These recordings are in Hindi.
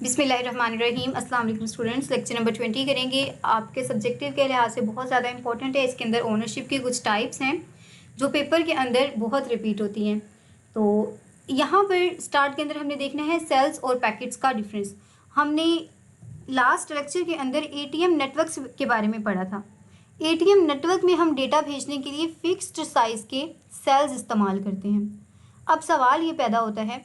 बिस्मिल्लाहिर्रहमानिर्रहीम। अस्सलाम वालेकुम स्टूडेंट्स। लेक्चर नंबर 20 करेंगे। आपके सब्जेक्टिव के लिहाज से बहुत ज़्यादा इंपॉर्टेंट है। इसके अंदर ओनरशिप की कुछ टाइप्स हैं जो पेपर के अंदर बहुत रिपीट होती हैं। तो यहाँ पर स्टार्ट के अंदर हमने देखना है सेल्स और पैकेट्स का डिफरेंस। हमने लास्ट लेक्चर के अंदर एटीएम नेटवर्क्स के बारे में पढ़ा था। एटीएम नेटवर्क में हम डेटा भेजने के लिए फ़िक्स्ड साइज़ के सेल्स इस्तेमाल करते हैं। अब सवाल ये पैदा होता है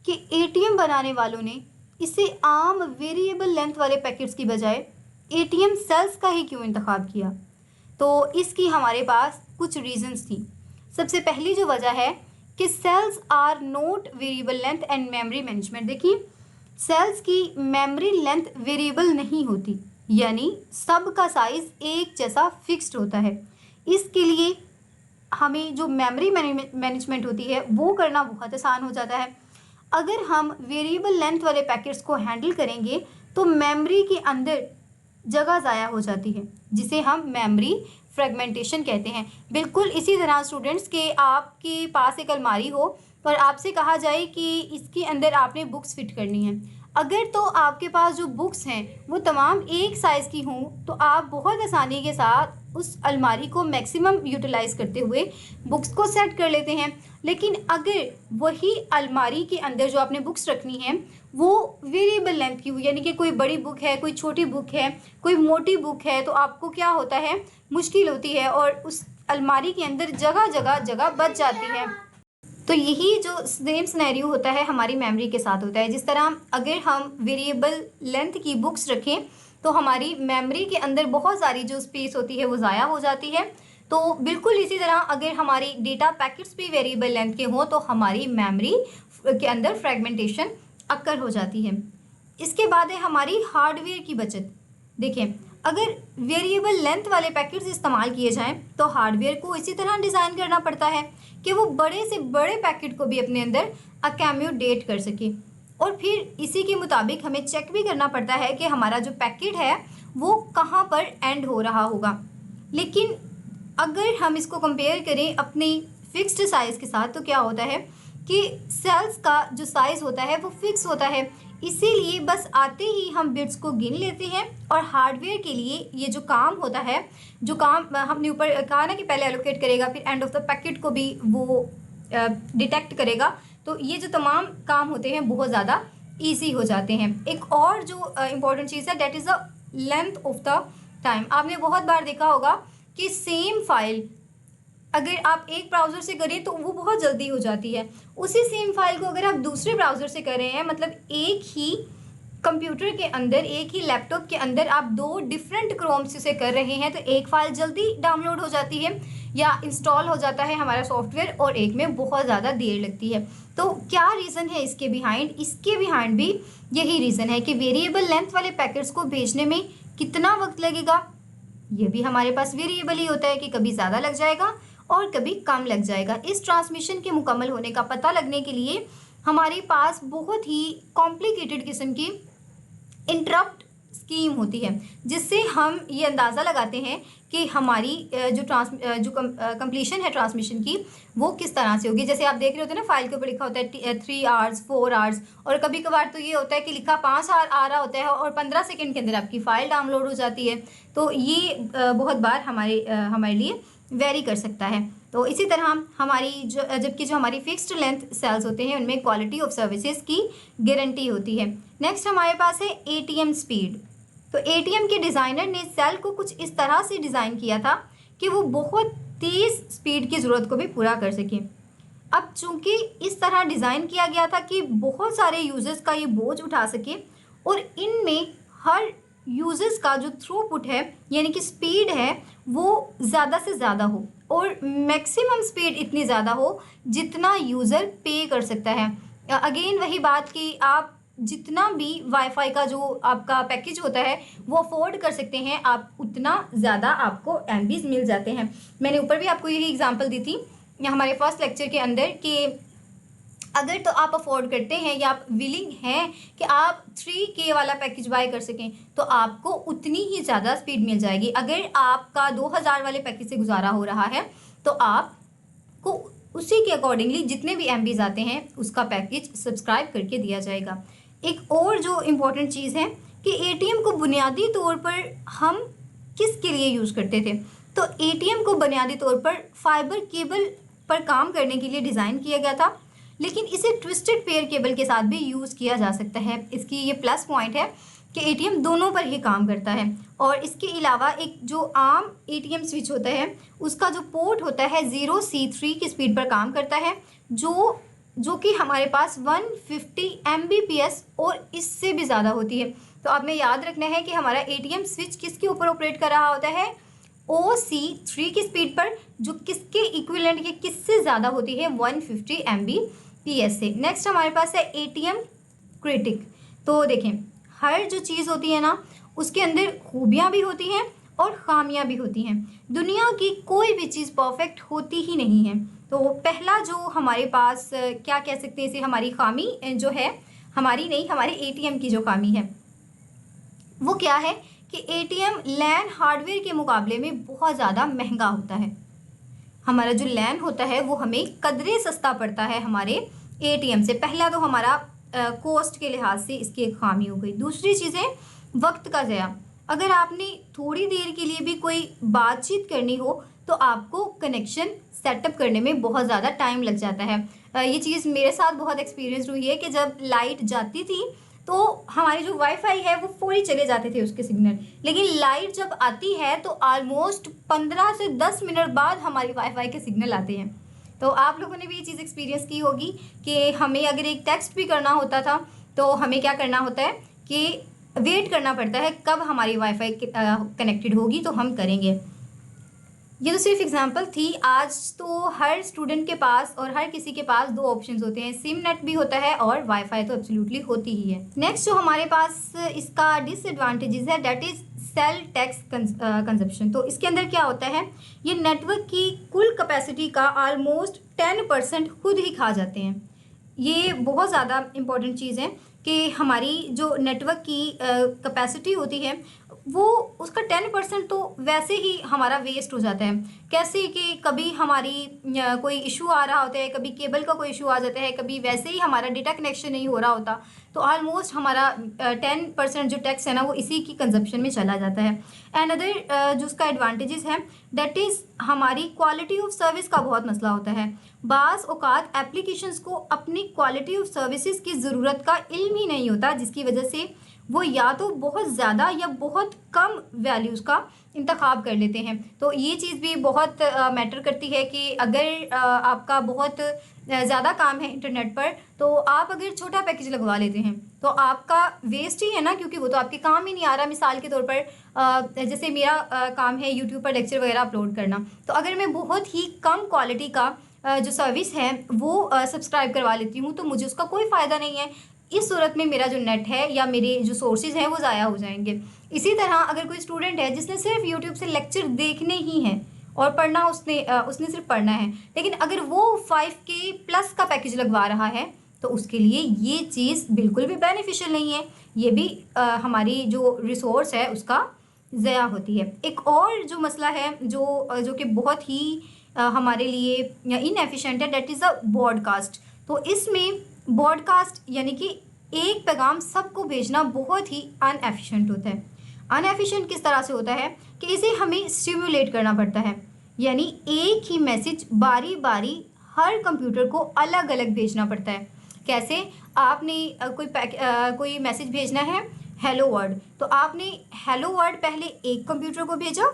कि एटीएम बनाने वालों ने इसे आम वेरिएबल लेंथ वाले पैकेट्स की बजाय एटीएम सेल्स का ही क्यों इंतखाब किया। तो इसकी हमारे पास कुछ रीजंस थी। सबसे पहली जो वजह है कि cells are not variable length and memory management. देखिए, सेल्स की मेमोरी लेंथ वेरिएबल नहीं होती, यानी सब का साइज एक जैसा फिक्स्ड होता है। इसके लिए हमें जो मेमोरी मैनेजमेंट होती है वो करना बहुत आसान हो जाता है। अगर हम वेरिएबल लेंथ वाले पैकेट्स को हैंडल करेंगे तो मेमोरी के अंदर जगह ज़ाया हो जाती है, जिसे हम मेमोरी फ्रेगमेंटेशन कहते हैं। बिल्कुल इसी तरह स्टूडेंट्स के आपके पास एक अलमारी हो और आपसे कहा जाए कि इसके अंदर आपने बुक्स फिट करनी है। अगर तो आपके पास जो बुक्स हैं वो तमाम एक साइज़ की हों तो आप बहुत आसानी के साथ उस अलमारी को मैक्सिमम यूटिलाइज़ करते हुए बुक्स को सेट कर लेते हैं। लेकिन अगर वही अलमारी के अंदर जो आपने बुक्स रखनी है वो वेरिएबल लेंथ की हुई, यानी कि कोई बड़ी बुक है, कोई छोटी बुक है, कोई मोटी बुक है, तो आपको क्या होता है, मुश्किल होती है और उस अलमारी के अंदर जगह बच जाती है। तो यही जो सेम सिनेरियो होता है हमारी मेमोरी के साथ होता है। जिस तरह अगर हम वेरिएबल लेंथ की बुक्स रखें तो हमारी मेमोरी के अंदर बहुत सारी जो स्पेस होती है वो ज़ाया हो जाती है। तो बिल्कुल इसी तरह अगर हमारी डेटा पैकेट्स भी वेरिएबल लेंथ के हों तो हमारी मेमोरी के अंदर फ्रेगमेंटेशन अक्कर हो जाती है। इसके बाद है हमारी हार्डवेयर की बचत। देखें, अगर वेरिएबल लेंथ वाले पैकेट्स इस्तेमाल किए जाएं तो हार्डवेयर को इसी तरह डिज़ाइन करना पड़ता है कि वो बड़े से बड़े पैकेट को भी अपने अंदर अकोमोडेट कर सके, और फिर इसी के मुताबिक हमें चेक भी करना पड़ता है कि हमारा जो पैकेट है वो कहाँ पर एंड हो रहा होगा। लेकिन अगर हम इसको कंपेयर करें अपनी फिक्स्ड साइज़ के साथ तो क्या होता है कि सेल्स का जो साइज़ होता है वो फिक्स होता है। इसीलिए बस आते ही हम बिट्स को गिन लेते हैं और हार्डवेयर के लिए ये जो काम होता है, जो काम हमने ऊपर कहा ना कि पहले एलोकेट करेगा फिर एंड ऑफ द पैकेट को भी वो डिटेक्ट करेगा, तो ये जो तमाम काम होते हैं बहुत ज़्यादा ईजी हो जाते हैं। एक और जो इम्पॉर्टेंट चीज़ है that is the length of the time. आपने बहुत बार देखा होगा कि सेम फाइल अगर आप एक ब्राउज़र से करें तो वो बहुत जल्दी हो जाती है। उसी सेम फाइल को अगर आप दूसरे ब्राउज़र से कर रहे हैं, मतलब एक ही कंप्यूटर के अंदर, एक ही लैपटॉप के अंदर आप दो डिफरेंट क्रोम्स से कर रहे हैं, तो एक फ़ाइल जल्दी डाउनलोड हो जाती है या इंस्टॉल हो जाता है हमारा सॉफ्टवेयर, और एक में बहुत ज़्यादा देर लगती है। तो क्या रीज़न है इसके बिहाइंड? इसके बिहाइंड भी यही रीज़न है कि वेरिएबल लेंथ वाले पैकेट्स को भेजने में कितना वक्त लगेगा, ये भी हमारे पास वेरिएबल ही होता है कि कभी ज़्यादा लग जाएगा और कभी कम लग जाएगा। इस ट्रांसमिशन के मुकम्मल होने का पता लगने के लिए हमारे पास बहुत ही कॉम्प्लिकेटेड किस्म की इंटरप्ट स्कीम होती है, जिससे हम ये अंदाज़ा लगाते हैं कि हमारी जो कंप्लीशन है ट्रांसमिशन की वो किस तरह से होगी। जैसे आप देख रहे होते हैं ना, फाइल के ऊपर लिखा होता है 3 आवर्स 4 आवर्स, और कभी कभार तो ये होता है कि लिखा 5 आवर आ रहा होता है और 15 सेकंड के अंदर आपकी फ़ाइल डाउनलोड हो जाती है। तो ये बहुत बार हमारे लिए वेरी कर सकता है। तो इसी तरह हमारी जबकि जो हमारी फिक्स्ड लेंथ सेल्स होते हैं उनमें क्वालिटी ऑफ सर्विसेज की गारंटी होती है। नेक्स्ट हमारे पास है एटीएम स्पीड। तो एटीएम के डिज़ाइनर ने सेल को कुछ इस तरह से डिज़ाइन किया था कि वो बहुत तेज़ स्पीड की ज़रूरत को भी पूरा कर सके। अब चूंकि इस तरह डिज़ाइन किया गया था कि बहुत सारे यूजर्स का ये बोझ उठा सके और इनमें हर यूजर्स का जो थ्रूपुट है यानी कि स्पीड है वो ज़्यादा से ज़्यादा हो और मैक्सिमम स्पीड इतनी ज़्यादा हो जितना यूज़र पे कर सकता है। अगेन वही बात कि आप जितना भी वाईफाई का जो आपका पैकेज होता है वो अफोर्ड कर सकते हैं, आप उतना ज़्यादा आपको एमबीज मिल जाते हैं। मैंने ऊपर भी आपको यही एग्जांपल दी थी हमारे फर्स्ट लेक्चर के अंदर कि अगर तो आप अफोर्ड करते हैं या आप विलिंग हैं कि आप 3K वाला पैकेज बाय कर सकें तो आपको उतनी ही ज़्यादा स्पीड मिल जाएगी। अगर आपका 2000 वाले पैकेज से गुजारा हो रहा है तो आपको उसी के अकॉर्डिंगली जितने भी एमबीज आते हैं उसका पैकेज सब्सक्राइब करके दिया जाएगा। एक और जो इम्पोर्टेंट चीज़ है कि एटीएम को बुनियादी तौर पर हम किसके लिए यूज़ करते थे, तो एटीएम को बुनियादी तौर पर फाइबर केबल पर काम करने के लिए डिज़ाइन किया गया था, लेकिन इसे ट्विस्टेड पेयर केबल के साथ भी यूज़ किया जा सकता है। इसकी ये प्लस पॉइंट है कि एटीएम दोनों पर ही काम करता है। और इसके अलावा एक जो आम एटीएम स्विच होता है उसका जो पोर्ट होता है 0C3 की स्पीड पर काम करता है, जो कि हमारे पास 150 Mbps और इससे भी ज़्यादा होती है। तो आपने याद रखना है कि हमारा एटीएम स्विच किसके ऊपर ऑपरेट कर रहा होता है, OC3 की स्पीड पर, जो किसके इक्विवेलेंट के किससे ज़्यादा होती है 150 Mbps से। नेक्स्ट हमारे पास है एटीएम क्रिटिक। तो देखें, हर जो चीज़ होती है ना उसके अंदर खूबियाँ भी होती हैं और ख़ामियाँ भी होती हैं। दुनिया की कोई भी चीज़ परफेक्ट होती ही नहीं है। तो पहला जो हमारे पास क्या कह सकते हैं इसे, हमारी खामी जो है, हमारी नहीं, हमारे एटीएम की जो खामी है वो क्या है कि एटीएम लैन हार्डवेयर के मुकाबले में बहुत ज़्यादा महंगा होता है। हमारा जो लैन होता है वो हमें कदरे सस्ता पड़ता है हमारे एटीएम से। पहला तो हमारा कॉस्ट के लिहाज से इसकी एक खामी हो गई। दूसरी चीज़ है वक्त का ज़या। अगर आपने थोड़ी देर के लिए भी कोई बातचीत करनी हो तो आपको कनेक्शन सेटअप करने में बहुत ज़्यादा टाइम लग जाता है। ये चीज़ मेरे साथ बहुत एक्सपीरियंस हुई है कि जब लाइट जाती थी तो हमारी जो वाईफाई है वो फौरी चले जाते थे उसके सिग्नल, लेकिन लाइट जब आती है तो ऑलमोस्ट 15 से 10 मिनट बाद हमारी वाईफाई के सिग्नल आते हैं। तो आप लोगों ने भी ये चीज़ एक्सपीरियंस की होगी कि हमें अगर एक टेक्स्ट भी करना होता था तो हमें क्या करना होता है कि वेट करना पड़ता है कब हमारी वाईफाई कनेक्टेड होगी तो हम करेंगे। ये तो सिर्फ एग्जांपल थी। आज तो हर स्टूडेंट के पास और हर किसी के पास दो ऑप्शंस होते हैं, सिम नेट भी होता है और वाईफाई तो एब्सोल्युटली होती ही है। नेक्स्ट जो हमारे पास इसका डिसएडवांटेजेस है that is sale tax consumption. तो इसके अंदर क्या होता है, ये नेटवर्क की कुल कैपेसिटी का ऑलमोस्ट 10% खुद ही खा जाते हैं। ये बहुत ज़्यादा इम्पोर्टेंट चीज़ है कि हमारी जो नेटवर्क की कैपेसिटी होती है वो उसका 10% तो वैसे ही हमारा वेस्ट हो जाता है। कैसे कि कभी हमारी कोई इशू आ रहा होता है, कभी केबल का कोई इशू आ जाता है, कभी वैसे ही हमारा डेटा कनेक्शन नहीं हो रहा होता, तो ऑलमोस्ट हमारा 10% जो टैक्स है ना वो इसी की कंजप्शन में चला जाता है। एंड अदर जो उसका एडवांटेजेस है दैट इज़ हमारी क्वालिटी ऑफ सर्विस का बहुत मसला होता है। बाज़ औक़ात एप्लीकेशंस को अपनी क्वालिटी ऑफ सर्विसेज की ज़रूरत का इल्म ही नहीं होता, जिसकी वजह से वो या तो बहुत ज़्यादा या बहुत कम वैल्यूज़ का इंतखाब कर लेते हैं। तो ये चीज़ भी बहुत मैटर करती है कि अगर आपका बहुत ज़्यादा काम है इंटरनेट पर तो आप अगर छोटा पैकेज लगवा लेते हैं तो आपका वेस्ट ही है ना, क्योंकि वो तो आपके काम ही नहीं आ रहा। मिसाल के तौर पर जैसे मेरा काम है यूट्यूब पर लेक्चर वगैरह अपलोड करना, तो अगर मैं बहुत ही कम क्वालिटी का जो सर्विस है वो सब्सक्राइब करवा लेती हूँ तो मुझे उसका कोई फ़ायदा नहीं है। इस सूरत में मेरा जो नेट है या मेरे जो सोर्सेज हैं वो ज़ाया हो जाएंगे। इसी तरह अगर कोई स्टूडेंट है जिसने सिर्फ यूट्यूब से लेक्चर देखने ही हैं और पढ़ना उसने सिर्फ पढ़ना है, लेकिन अगर वो 5K प्लस का पैकेज लगवा रहा है तो उसके लिए ये चीज़ बिल्कुल भी बेनिफिशियल नहीं है। ये भी हमारी जो रिसोर्स है उसका ज़ाया होती है। एक और जो मसला है जो कि बहुत ही हमारे लिए इनएफिशिएंट है दैट इज़ अ ब्रॉडकास्ट। तो इसमें ब्रॉडकास्ट यानी कि एक पैगाम सबको भेजना बहुत ही अनएफिशिएंट होता है। अनएफिशिएंट किस तरह से होता है कि इसे हमें स्टिमुलेट करना पड़ता है, यानी एक ही मैसेज बारी बारी हर कंप्यूटर को अलग अलग भेजना पड़ता है। कैसे, आपने कोई मैसेज भेजना है हेलो वर्ल्ड, तो आपने हेलो वर्ल्ड पहले एक कंप्यूटर को भेजा,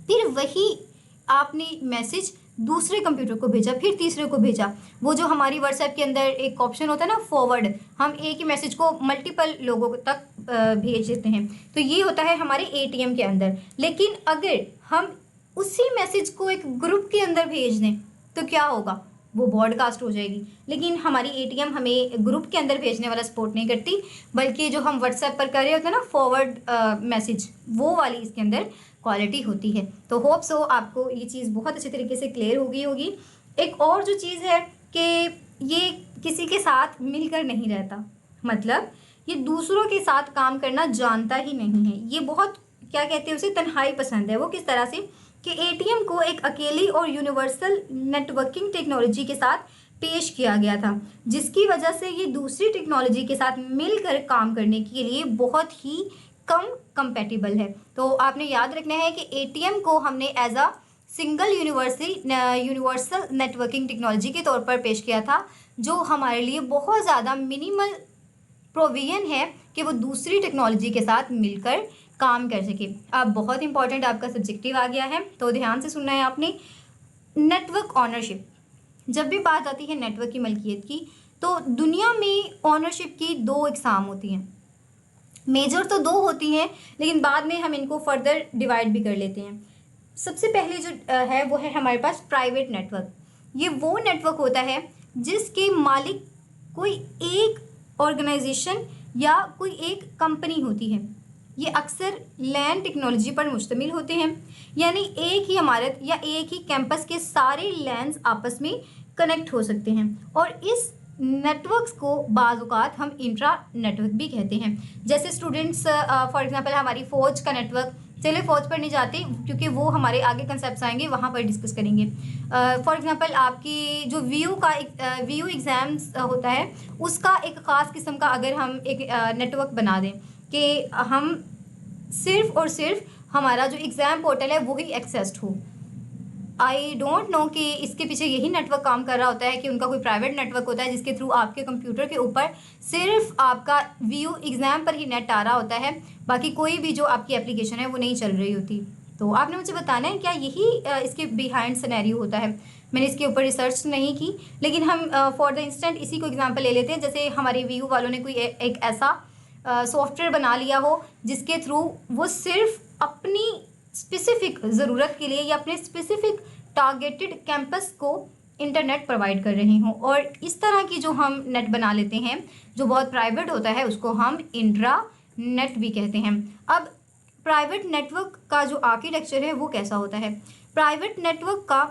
फिर वही आपने मैसेज दूसरे कंप्यूटर को भेजा, फिर तीसरे को भेजा। वो जो हमारी व्हाट्सएप के अंदर एक ऑप्शन होता है ना फॉरवर्ड, हम एक ही मैसेज को मल्टीपल लोगों तक भेज देते हैं, तो ये होता है हमारे एटीएम के अंदर। लेकिन अगर हम उसी मैसेज को एक ग्रुप के अंदर भेज दें तो क्या होगा, वो ब्रॉडकास्ट हो जाएगी। लेकिन हमारी एटीएम हमें ग्रुप के अंदर भेजने वाला सपोर्ट नहीं करती, बल्कि जो हम व्हाट्सएप पर कर रहे होते हैं ना फॉरवर्ड मैसेज, वो वाली इसके अंदर क्वालिटी होती है। तो होप सो आपको ये चीज़ बहुत अच्छे तरीके से क्लियर हो गई होगी। एक और जो चीज़ है कि ये किसी के साथ मिलकर नहीं रहता, मतलब ये दूसरों के साथ काम करना जानता ही नहीं है। ये बहुत क्या कहते हैं उसे, तन्हाई पसंद है। वो किस तरह से कि एटीएम को एक अकेली और यूनिवर्सल नेटवर्किंग टेक्नोलॉजी के साथ पेश किया गया था, जिसकी वजह से ये दूसरी टेक्नोलॉजी के साथ मिलकर काम करने के लिए बहुत ही कम कंपैटिबल है। तो आपने याद रखना है कि एटीएम को हमने as a single universal networking technology के तौर पर पेश किया था, जो हमारे लिए बहुत ज़्यादा मिनिमल प्रोविजन है कि वो दूसरी टेक्नोलॉजी के साथ मिलकर काम कर सके। अब बहुत इंपॉर्टेंट आपका सब्जेक्टिव आ गया है, तो ध्यान से सुनना है आपने। नेटवर्क ऑनरशिप, जब भी बात आती है नेटवर्क की मलकियत की, तो दुनिया में ऑनरशिप की दो इकसाम होती हैं। मेजर तो दो होती हैं, लेकिन बाद में हम इनको फर्दर डिवाइड भी कर लेते हैं। सबसे पहले जो है वो है हमारे पास प्राइवेट नेटवर्क। ये वो नेटवर्क होता है जिसके मालिक कोई एक ऑर्गेनाइजेशन या कोई एक कंपनी होती है। ये अक्सर लैन टेक्नोलॉजी पर मुश्तमिल होते हैं, यानी एक ही इमारत या एक ही कैंपस के सारे लैंस आपस में कनेक्ट हो सकते हैं, और इस नेटवर्क्स को बाज़ औक़ात हम इंट्रा नेटवर्क भी कहते हैं। जैसे स्टूडेंट्स फॉर एग्जांपल हमारी फ़ौज का नेटवर्क, चलिए फ़ौज पर नहीं जाते क्योंकि वो हमारे आगे कंसेप्ट्स आएंगे, वहाँ पर डिस्कस करेंगे। फॉर एग्जांपल आपकी जो वीयू एग्ज़ाम्स होता है, उसका एक ख़ास किस्म का अगर हम एक नेटवर्क बना दें कि हम सिर्फ़ और सिर्फ हमारा जो एग्ज़ाम पोर्टल है वही एक्सेस्ड हो। आई डोंट नो कि इसके पीछे यही नेटवर्क काम कर रहा होता है कि उनका कोई प्राइवेट नेटवर्क होता है जिसके थ्रू आपके कंप्यूटर के ऊपर सिर्फ आपका व्यू एग्ज़ाम पर ही नेट आ रहा होता है, बाकी कोई भी जो आपकी एप्लीकेशन है वो नहीं चल रही होती। तो आपने मुझे बताना है क्या यही इसके बिहाइंड सिनेरियो होता है। मैंने इसके ऊपर रिसर्च नहीं की, लेकिन हम फॉर द इंस्टेंट इसी को एग्जाम्पल ले लेते हैं। जैसे हमारे व्यू वालों ने कोई एक ऐसा सॉफ्टवेयर बना लिया हो जिसके थ्रू वो सिर्फ अपनी स्पेसिफिक ज़रूरत के लिए या अपने स्पेसिफिक टारगेटेड कैंपस को इंटरनेट प्रोवाइड कर रहे हों, और इस तरह की जो हम नेट बना लेते हैं जो बहुत प्राइवेट होता है उसको हम इंट्रा नेट भी कहते हैं। अब प्राइवेट नेटवर्क का जो आर्किटेक्चर है वो कैसा होता है। प्राइवेट नेटवर्क का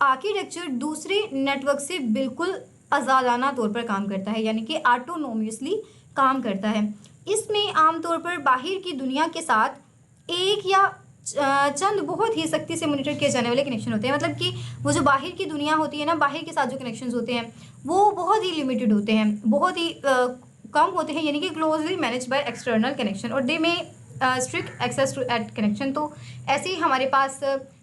आर्किटेक्चर दूसरे नेटवर्क से बिल्कुल आज़ादाना तौर पर काम करता है, यानी कि ऑटोनोमियसली काम करता है। इसमें आमतौर पर बाहर की दुनिया के साथ एक या चंद बहुत ही सख्ती से मॉनिटर किए जाने वाले कनेक्शन होते हैं। मतलब कि वो जो बाहर की दुनिया होती है ना, बाहर के साथ जो कनेक्शंस होते हैं वो बहुत ही लिमिटेड होते हैं, बहुत ही कम होते हैं, यानी कि closely manage by external connection, और दे में strict access to at connection. तो ऐसे ही हमारे पास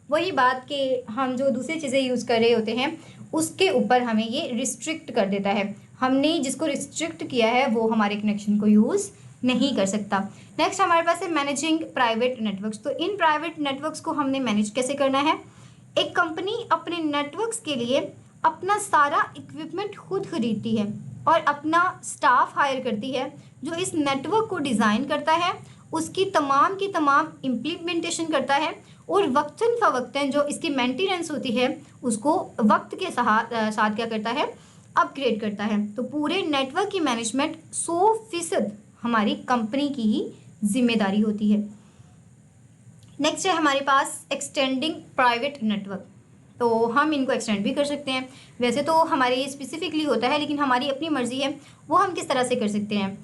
वही बात कि हम जो दूसरी चीज़ें यूज़ कर रहे होते हैं उसके ऊपर हमें ये रिस्ट्रिक्ट कर देता है। हमने जिसको रिस्ट्रिक्ट किया है वो हमारे कनेक्शन को यूज़ नहीं कर सकता। नेक्स्ट हमारे पास है मैनेजिंग प्राइवेट नेटवर्क्स। तो इन प्राइवेट नेटवर्क्स को हमने मैनेज कैसे करना है। एक कंपनी अपने नेटवर्क्स के लिए अपना सारा इक्विपमेंट खुद खरीदती है और अपना स्टाफ हायर करती है जो इस नेटवर्क को डिज़ाइन करता है, उसकी तमाम की तमाम इम्प्लीमेंटेशन करता है, और वक्तन फ़वक्तन जो इसकी मेंटेनेंस होती है उसको वक्त के साथ क्या करता है, अपग्रेड करता है। तो पूरे नेटवर्क की मैनेजमेंट 100% हमारी कंपनी की ही जिम्मेदारी होती है। नेक्स्ट है हमारे पास एक्सटेंडिंग प्राइवेट नेटवर्क। तो हम इनको एक्सटेंड भी कर सकते हैं, वैसे तो हमारे स्पेसिफिकली होता है लेकिन हमारी अपनी मर्ज़ी है वो हम किस तरह से कर सकते हैं।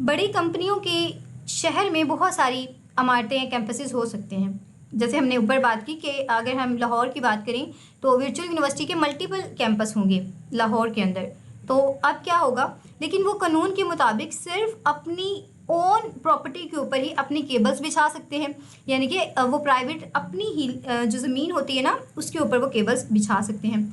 बड़ी कंपनियों के शहर में बहुत सारी इमारतें कैंपसेस हो सकते हैं। जैसे हमने ऊपर बात की कि अगर हम लाहौर की बात करें तो वर्चुअल यूनिवर्सिटी के मल्टीपल कैंपस होंगे लाहौर के अंदर। तो अब क्या होगा, लेकिन वो कानून के मुताबिक सिर्फ अपनी ओन प्रॉपर्टी के ऊपर ही अपनी केबल्स बिछा सकते हैं, यानी कि वो प्राइवेट अपनी ही जो ज़मीन होती है ना उसके ऊपर वो केबल्स बिछा सकते हैं।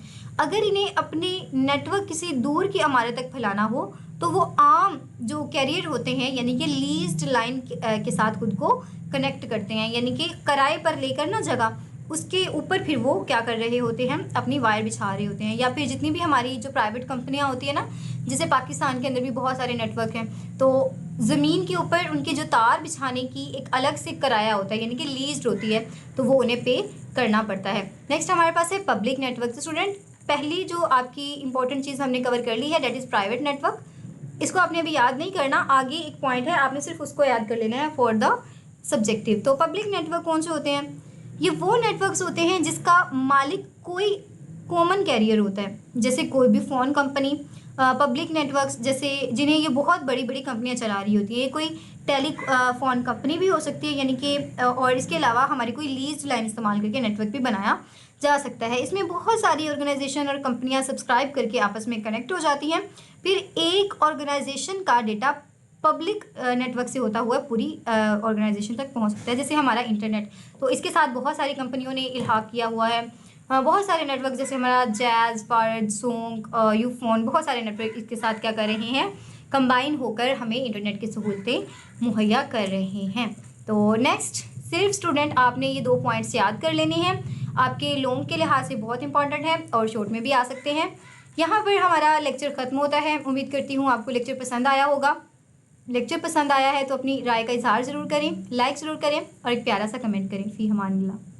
अगर इन्हें अपने नेटवर्क किसी दूर की इमारत तक फैलाना हो तो वो आम जो कैरियर होते हैं यानी कि लीज्ड लाइन के साथ खुद को कनेक्ट करते हैं, यानी कि किराए पर लेकर ना जगह उसके ऊपर फिर वो क्या कर रहे होते हैं, अपनी वायर बिछा रहे होते हैं। या फिर जितनी भी हमारी जो प्राइवेट कंपनियां होती है ना, जैसे पाकिस्तान के अंदर भी बहुत सारे नेटवर्क हैं, तो ज़मीन के ऊपर उनके जो तार बिछाने की एक अलग से किराया होता है, यानी कि लीज्ड होती है, तो वो उन्हें पे करना पड़ता है। नेक्स्ट हमारे पास है पब्लिक नेटवर्क। तो स्टूडेंट पहली जो आपकी इंपॉर्टेंट चीज़ हमने कवर कर ली है दैट इज़ प्राइवेट नेटवर्क। इसको आपने अभी याद नहीं करना, आगे एक पॉइंट है आपने सिर्फ उसको याद कर लेना है फॉर द सब्जेक्टिव। तो पब्लिक नेटवर्क कौन से होते हैं, ये वो नेटवर्क्स होते हैं जिसका मालिक कोई कॉमन कैरियर होता है, जैसे कोई भी फ़ोन कंपनी। पब्लिक नेटवर्क्स जैसे जिन्हें ये बहुत बड़ी बड़ी कंपनियां चला रही होती है, कोई टेलीफोन कंपनी भी हो सकती है, यानी कि और इसके अलावा हमारी कोई लीज लाइन इस्तेमाल करके नेटवर्क भी बनाया जा सकता है। इसमें बहुत सारी ऑर्गेनाइजेशन और कंपनियां सब्सक्राइब करके आपस में कनेक्ट हो जाती हैं। फिर एक ऑर्गेनाइजेशन का डेटा पब्लिक नेटवर्क से होता हुआ पूरी ऑर्गेनाइजेशन तक पहुंच सकता है, जैसे हमारा इंटरनेट। तो इसके साथ बहुत सारी कंपनियों ने इल्हाक किया हुआ है। बहुत सारे नेटवर्क जैसे हमारा जैज़, पार्ट, ज़ोंक, यूफोन, बहुत सारे नेटवर्क इसके साथ क्या कर रहे हैं, कंबाइन होकर हमें इंटरनेट की सहूलतें मुहैया कर रहे हैं। तो नेक्स्ट, सिर्फ स्टूडेंट आपने ये 2 पॉइंट्स याद कर लेने हैं, आपके लॉन्ग के लिहाज से बहुत इंपॉर्टेंट है और शॉर्ट में भी आ सकते हैं। यहाँ पर हमारा लेक्चर ख़त्म होता है। उम्मीद करती हूँ आपको लेक्चर पसंद आया होगा। लेक्चर पसंद आया है तो अपनी राय का इजहार ज़रूर करें, लाइक ज़रूर करें और एक प्यारा सा कमेंट करें। फ़ी अमान अल्लाह।